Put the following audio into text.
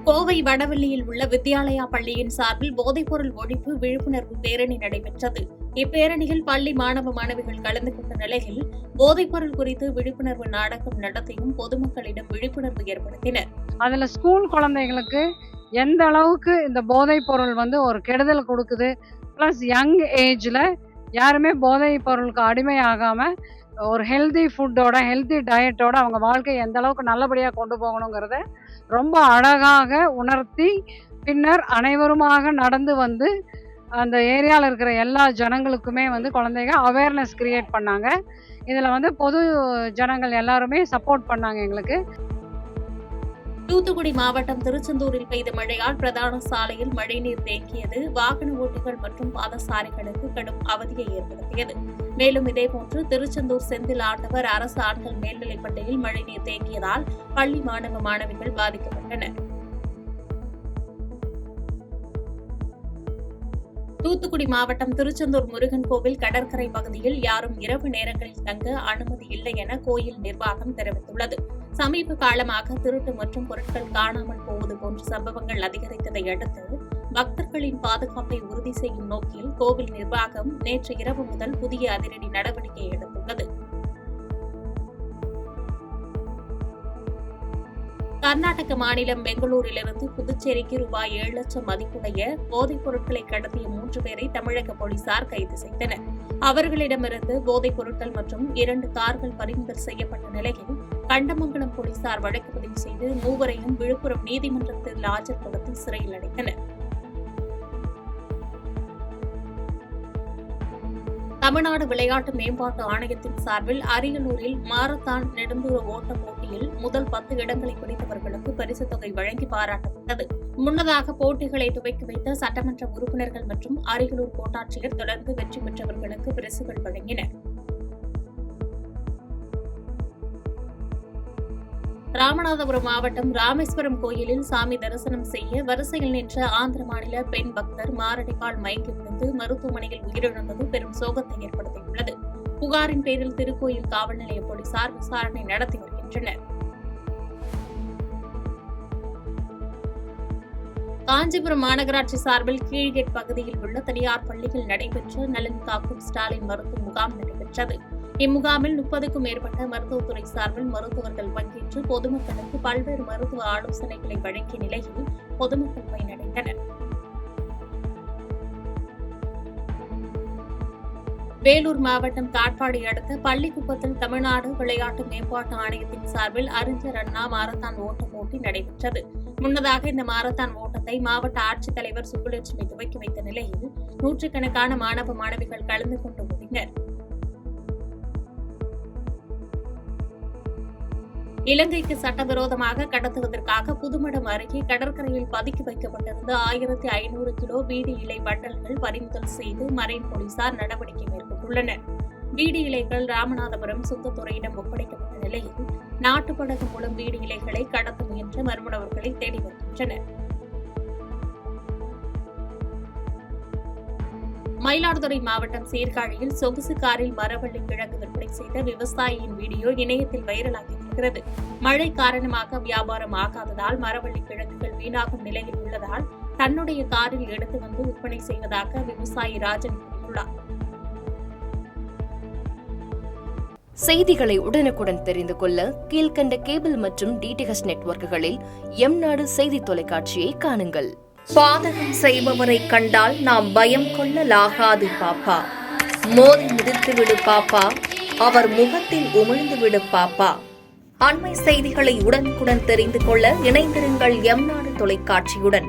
கோவை வடவள்ளியில் உள்ள வித்யாலயா பள்ளியின் சார்பில் போதைப்பொருள் ஒழிப்பு விழிப்புணர்வு பேரணி நடைபெற்றது. இப்பேரணியில் பள்ளி மாணவ மாணவிகள் கலந்து கொண்ட நிலையில் போதைப்பொருள் குறித்து விழிப்புணர்வு நாடகம் நடத்தியும் பொதுமக்களிடம் விழிப்புணர்வு ஏற்படுத்தினர். அதுல ஸ்கூல் குழந்தைகளுக்கு எந்த அளவுக்கு இந்த போதைப் பொருள் ஒரு கெடுதல் கொடுக்குது, பிளஸ் யங் ஏஜ்ல யாருமே போதைப் பொருளுக்கு அடிமையாகாம ஒரு ஹெல்தி ஃபுட்டோட ஹெல்தி டயட்டோட அவங்க வாழ்க்கையை எந்த அளவுக்கு நல்லபடியாக கொண்டு போகணுங்கிறத ரொம்ப அழகாக உணர்த்தி பின்னர் அனைவருமாக நடந்து வந்து அந்த ஏரியாவில் இருக்கிற எல்லா ஜனங்களுக்குமே குழந்தைங்க அவேர்னஸ் கிரியேட் பண்ணாங்க. இதில் பொது ஜனங்கள் எல்லாருமே சப்போர்ட் பண்ணாங்க எங்களுக்கு. தூத்துக்குடி மாவட்டம் திருச்செந்தூரில் பெய்த மழையால் பிரதான சாலையில் மழைநீர் தேங்கியது வாகன ஓட்டிகள் மற்றும் பாதசாரிகளுக்கு கடும் அவதியை ஏற்படுத்தியது. மேலும் இதேபோன்று திருச்செந்தூர் செந்தில் ஆண்டவர் அரசு ஆண்கள் மேல்நிலைப் பள்ளியில் மழைநீர் தேங்கியதால் பள்ளி மாணவ மாணவிகள் பாதிக்கப்பட்டனர். தூத்துக்குடி மாவட்டம் திருச்செந்தூர் முருகன் கோவில் கடற்கரை பகுதியில் யாரும் இரவு நேரங்களில் தங்க அனுமதி இல்லை என கோயில் நிர்வாகம் தெரிவித்துள்ளது. சமீப காலமாக திருட்டு மற்றும் பொருட்கள் காணாமல் போவது போன்ற சம்பவங்கள் அதிகரித்ததை அடுத்து பக்தர்களின் பாதுகாப்பை உறுதி செய்யும் நோக்கில் கோவில் நிர்வாகம் நேற்று இரவு முதல் புதிய அதிரடி நடவடிக்கை எடுத்துள்ளது. கர்நாடக மாநிலம் பெங்களூரிலிருந்து புதுச்சேரிக்கு ரூபாய் 7 லட்சம் மதிப்புடைய போதைப் பொருட்களை கடத்திய 3 பேரை தமிழக போலீசார் கைது செய்தனர். அவர்களிடமிருந்து போதைப் பொருட்கள் மற்றும் 2 கார்கள் பறிமுதல் செய்யப்பட்ட நிலையில் கண்டமங்கலம் போலீசார் வழக்கு பதிவு செய்து 3வரையும் விழுப்புரம் நீதிமன்றத்தில் ஆஜர்படுத்தி சிறையில் அடைத்தனர். தமிழ்நாடு விளையாட்டு மேம்பாட்டு ஆணையத்தின் சார்பில் அரியலூரில் மாரத்தான் நெடுந்தூர ஓட்டப் போட்டியில் முதல் 10 இடங்களை பிடித்தவர்களுக்கு பரிசுத் தொகை வழங்கி பாராட்டப்பட்டது. முன்னதாக போட்டிகளை துவக்கி வைத்த சட்டமன்ற உறுப்பினர்கள் மற்றும் அரியலூர் கோட்டாட்சியர் தொடர்ந்து வெற்றி பெற்றவர்களுக்கு பரிசுகள் வழங்கினர். ராமநாதபுரம் மாவட்டம் ராமேஸ்வரம் கோயிலில் சாமி தரிசனம் செய்ய வரிசையில் நின்ற ஆந்திர மாநில பெண் பக்தர் மாரடைப்பால் மயங்கி விழுந்து மருத்துவமனையில் உயிரிழந்தது பெரும் சோகத்தை ஏற்படுத்தியுள்ளது. புகாரின் பேரில் திருக்கோயில் காவல் நிலைய போலீசார் விசாரணை நடத்தி வருகின்றனர். காஞ்சிபுரம் மாநகராட்சி சார்பில் கீழ்கேட் பகுதியில் உள்ள தனியார் பள்ளியில் நடைபெற்ற நலன் காக்கும் ஸ்டாலின் மருத்துவ முகாம் நடைபெற்றது. இம்முகாமில் 30க்கும் மேற்பட்ட மருத்துவத்துறை சார்பில் மருத்துவர்கள் பங்கேற்று பொதுமக்களுக்கு பல்வேறு மருத்துவ ஆலோசனைகளை வழங்கிய நிலையில் பொதுமக்கள் பயனடைந்தனர். வேலூர் மாவட்டம் காட்பாடி அடுத்த பள்ளிக்குப்பத்தில் தமிழ்நாடு விளையாட்டு மேம்பாட்டு ஆணையத்தின் சார்பில் அறிஞர் அண்ணா மாரத்தான் ஓட்டப் போட்டி நடைபெற்றது. முன்னதாக இந்த மாரத்தான் ஓட்டத்தை மாவட்ட ஆட்சித்தலைவர் சுப்புலட்சுமி துவக்கி வைத்த நிலையில் நூற்றுக்கணக்கான மாணவ மாணவிகள் கலந்து கொண்டு ஓடினர். இலங்கைக்கு சட்டவிரோதமாக கடத்துவதற்காக புதுமடம் அருகே கடற்கரையில் பதுக்கி வைக்கப்பட்டிருந்த 1500 கிலோ பீடி இலை பண்டல்கள் பறிமுதல் செய்து மரைன் போலீசார் நடவடிக்கை மேற்கொண்டுள்ளனர். பீடி இலைகள் ராமநாதபுரம் சுங்கத்துறையிடம் ஒப்படைக்கப்பட்ட நிலையில் நாட்டுப்படகு மூலம் பீடி இலைகளை கடத்த முயன்ற மர்ம நபர்களை தேடி வருகின்றனர். மயிலாடுதுறை மாவட்டம் சீர்காழியில் சொகுசு காரில் மரவள்ளி கிழங்கு விற்பனை செய்த விவசாயியின் வீடியோ இணையத்தில் வைரலாகி வருகிறது. மழை காரணமாக வியாபாரம் ஆகாததால் மரவள்ளி கிழங்குகள் வீணாகும் நிலையில் உள்ளதால் தன்னுடைய காரில் எடுத்து வந்து விற்பனை செய்வதாக விவசாயி ராஜன் கூறியுள்ளார். செய்திகளை உடனுக்குடன் தெரிந்து கொள்ள கீழ்கண்ட கேபிள் மற்றும் டிடிஎச் நெட்வொர்க்குகளில் எம்நாடு செய்தி தொலைக்காட்சியை காணுங்கள். பாதகம் செய்பவரை கண்டால் நாம் பயம் கொள்ளலாகாது பாப்பா. மோதி மிதித்து விடு பாப்பா, அவர் முகத்தில் உமிழ்ந்து விடு பாப்பா. அண்மை செய்திகளை உடனுக்குடன் தெரிந்து கொள்ள இணைந்திருங்கள் எம்நாடு தொலைக்காட்சியுடன்.